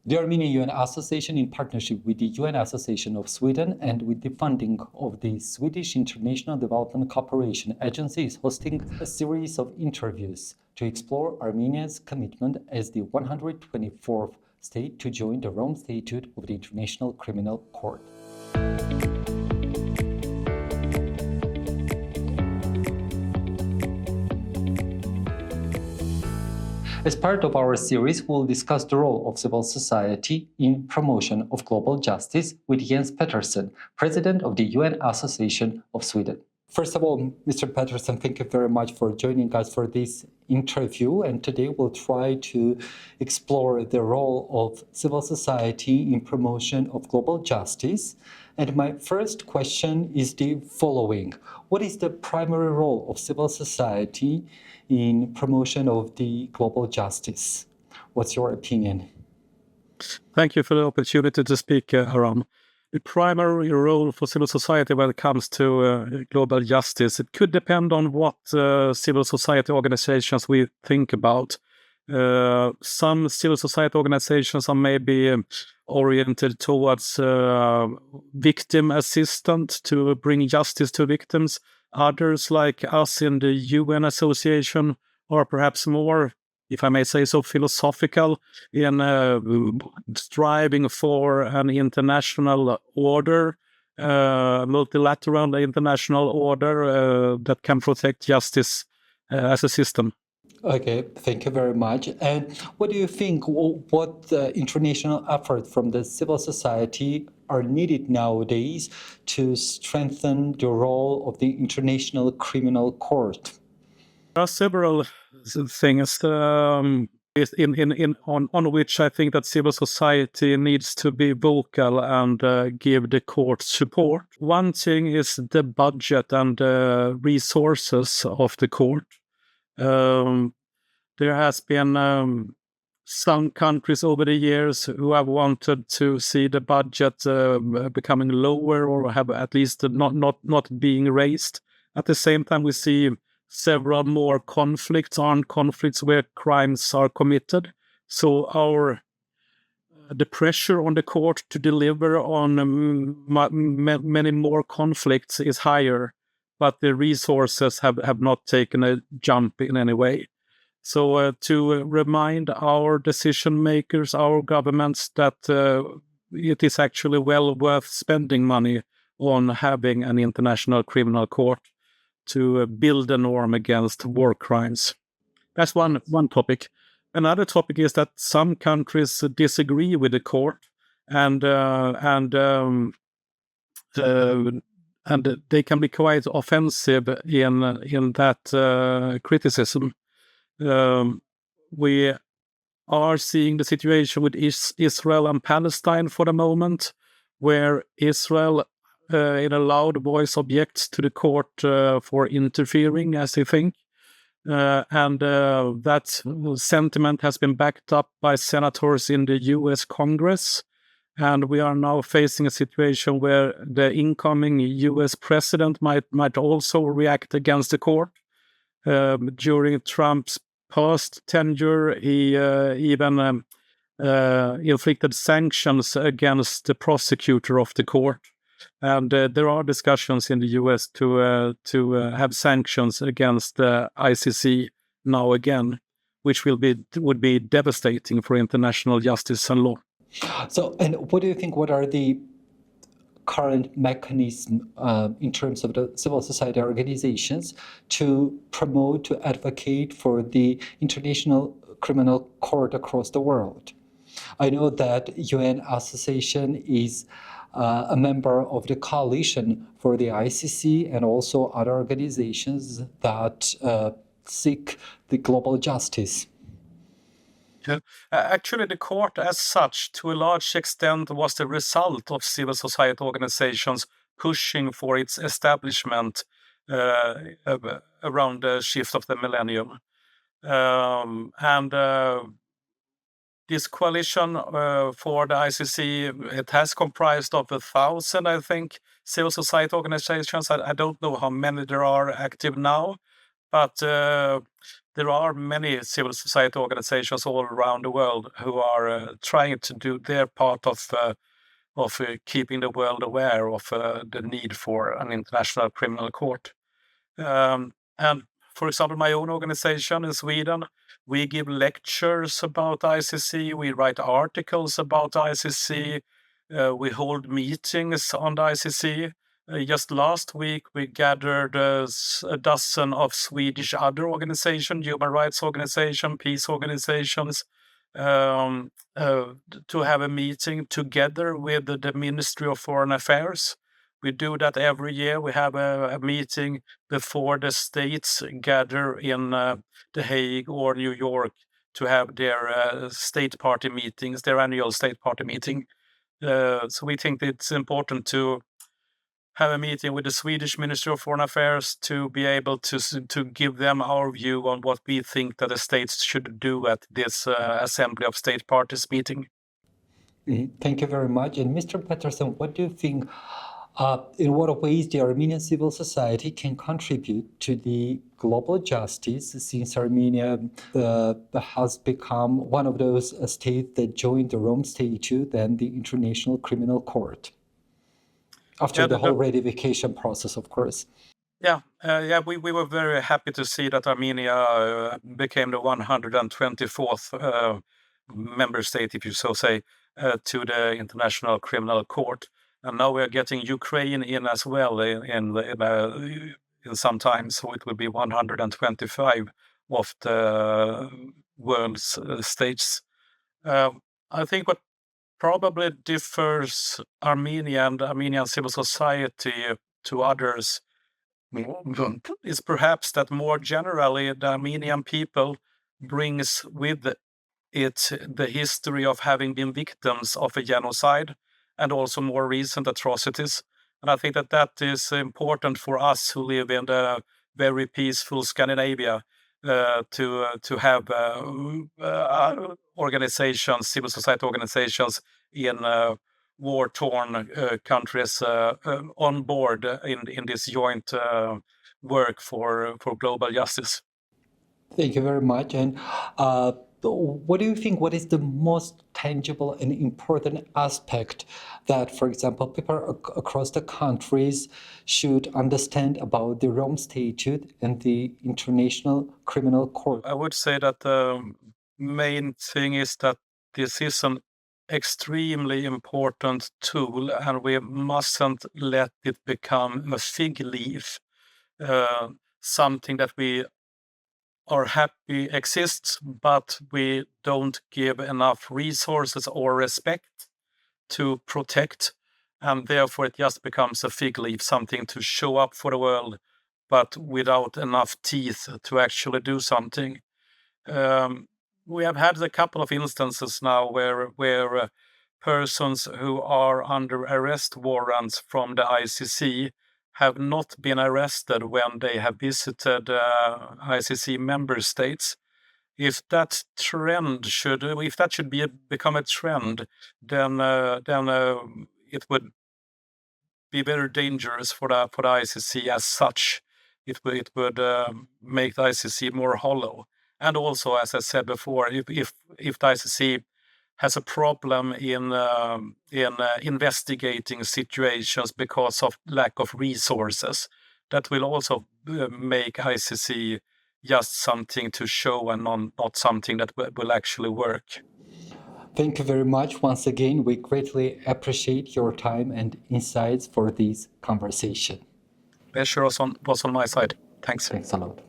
The Armenian UN Association, in partnership with the UN Association of Sweden and with the funding of the Swedish International Development Cooperation Agency, is hosting a series of interviews to explore Armenia's commitment as the 124th state to join the Rome Statute of the International Criminal Court. As part of our series, we'll discuss the role of civil society in promotion of global justice with Յենս Petersson, President of the UN Association of Sweden. First of all, Mr. Petersson, thank you very much for joining us for this interview. And today we'll try to explore the role of civil society in promotion of global justice. And my first question is the following. What is the primary role of civil society in promotion of the global justice? What's your opinion? Thank you for the opportunity to speak, Aram. The primary role for civil society when it comes to global justice, it could depend on what civil society organizations we think about. Some civil society organizations are maybe oriented towards victim assistance to bring justice to victims. Others, like us in the UN Association, are perhaps more, if I may say so, philosophical in striving for an international order, multilateral international order that can protect justice as a system. Okay, thank you very much. And what do you think, what international effort from the civil society are needed nowadays to strengthen the role of the International Criminal Court? There are several things on which I think that civil society needs to be vocal and give the court support. One thing is the budget and resources of the court. There has been some countries over the years who have wanted to see the budget becoming lower or have at least not being raised. At the same time, we see several more armed conflicts where crimes are committed. So the pressure on the court to deliver on many more conflicts is higher, but the resources have not taken a jump in any way. So to remind our decision makers, our governments, that it is actually well worth spending money on having an international criminal court to build a norm against war crimes. That's one topic. Another topic is that some countries disagree with the court, and they can be quite offensive in that criticism. We are seeing the situation with Israel and Palestine for the moment, where Israel in a loud voice objects to the court for interfering, as they think. And that sentiment has been backed up by senators in the US Congress. And we are now facing a situation where the incoming US president might also react against the court. During Trump's past tenure, he even inflicted sanctions against the prosecutor of the court. And there are discussions in the US to have sanctions against the ICC now again, which would be devastating for international justice and law. So, and what do you think? What are the current mechanisms in terms of the civil society organizations to promote, to advocate for the International Criminal Court across the world? I know that UN Association is a member of the coalition for the ICC and also other organizations that seek the global justice. Yeah. Actually, the court as such, to a large extent, was the result of civil society organizations pushing for its establishment around the shift of the millennium. This coalition for the ICC, it has comprised of 1,000, I think, civil society organizations. I don't know how many there are active now, but there are many civil society organizations all around the world who are trying to do their part of keeping the world aware of the need for an international criminal court. And for example, my own organization in Sweden, we give lectures about ICC, we write articles about ICC, we hold meetings on the ICC. Just last week, we gathered a dozen of Swedish other organizations, human rights organizations, peace organizations, to have a meeting together with the Ministry of Foreign Affairs. We do that every year. We have a meeting before the states gather in The Hague or New York to have their state party meetings, their annual state party meeting. So we think it's important to have a meeting with the Swedish Ministry of Foreign Affairs to be able to give them our view on what we think that the states should do at this Assembly of State Parties meeting. Thank you very much. And Mr. Petersson, what do you think, in what ways the Armenian civil society can contribute to the global justice, since Armenia has become one of those states that joined the Rome Statute and the International Criminal Court? After the whole ratification process, of course. We were very happy to see that Armenia became the 124th member state, if you so say, to the International Criminal Court. And now we are getting Ukraine in as well in some time, so it will be 125 of the world's states. I think what probably differs Armenia and Armenian civil society to others is perhaps that more generally the Armenian people brings with it the history of having been victims of a genocide and also more recent atrocities. And I think that is important for us who live in the very peaceful Scandinavia to have organizations, civil society organizations in war-torn countries on board in this joint work for global justice. Thank you very much. And what do you think, what is the most tangible and important aspect that, for example, people across the countries should understand about the Rome Statute and the International Criminal Court? I would say that the main thing is that this is an extremely important tool, and we mustn't let it become a fig leaf, something that we are happy exists, but we don't give enough resources or respect to protect, and therefore it just becomes a fig leaf, something to show up for the world, but without enough teeth to actually do something. We have had a couple of instances now where persons who are under arrest warrants from the ICC have not been arrested when they have visited ICC member states. If that trend should become a trend, then it would be very dangerous for the ICC as such. It would make the ICC more hollow. And also, as I said before, if the ICC has a problem in investigating situations because of lack of resources, that will also make ICC just something to show and not something that will actually work. Thank you very much. Once again, we greatly appreciate your time and insights for this conversation. Pleasure was on my side. Thanks. Thanks a lot.